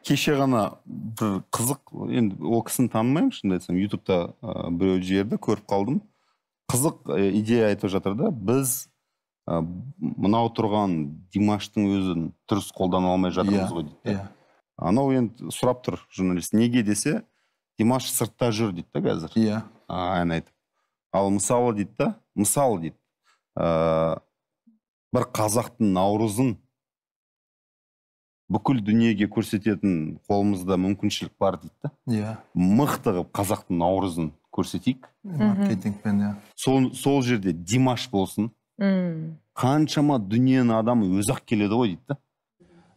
Кеше ғана бір қызық, енді ол кісіні танымаймын, шынымды айтсам, ютубта біреу жерді көріп қалдым. Қызық идея айтып жатыр да, біз мынау тұрған Димаштың өзін дұрыс қолдана алмай жатырмыз ғой дейді. Анау енді сұрап тұр журналист, неге десе, Димаш сыртта жүр дейді да қазір. Ән айтып. Ал мысалы дейді да, мысалы дейді, бір қазақтың наурызын бүкіл дүниеге көрсететін қолымызда мүмкіншілік бар дейді да. Мықты қылып қазақтың наурызын көрсетейік. Маркетингпен, сол жерде Димаш болсын. Қаншама дүниенің адамы өзі-ақ келеді ғой дейді да.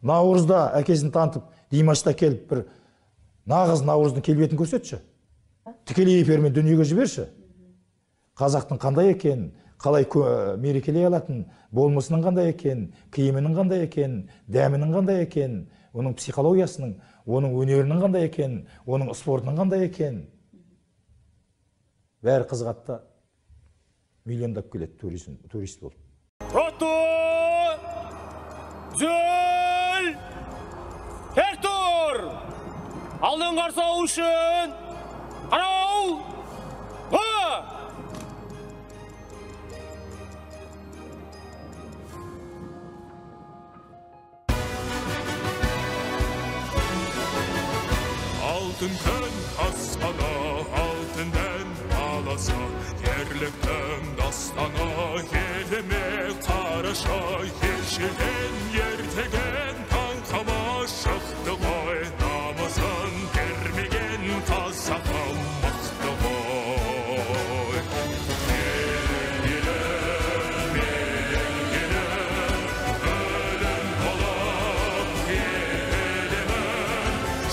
Наурызда әкесін танытып, Димашта келіп бір нағыз наурыздың келбетін көрсетші. Тікелей эфирмен дүниеге жіберші. Қазақтың қандай екен, қалай мерекелей алатын, болмысының қандай екен, киімінің қандай екен, дәмінің қандай екен, оның психологиясының, оның өнерінің қандай екен, оның спортының қандай екен. Бәрі қызғатта миллиондап келеді турист болып. Роту! Зөл! Хертур! Алдын қарсау үшін! Қарау! Алтын күн аспана, алтыннан аласа, ерліктің дастаны, еліме қараша, ешілен ертеген таңқама шықты ғой, намысын бермеген қазағым мықты ғой. Елім, өлім болып, елімін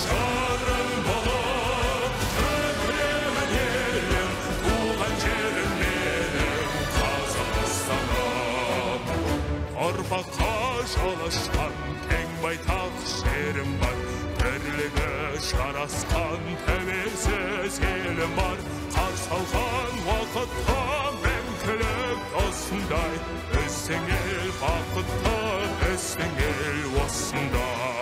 жарым болып, өмірімін елім, туған жерім менің Қазақстаным. Ұрпаққа жол ашқан кең байтақ жерім бар, бірлігі жарасқан тәуелсіз елім бар. Қарсы алған уақытта мәңгілік осындай, біздің ел бақытты, біздің ел осындай.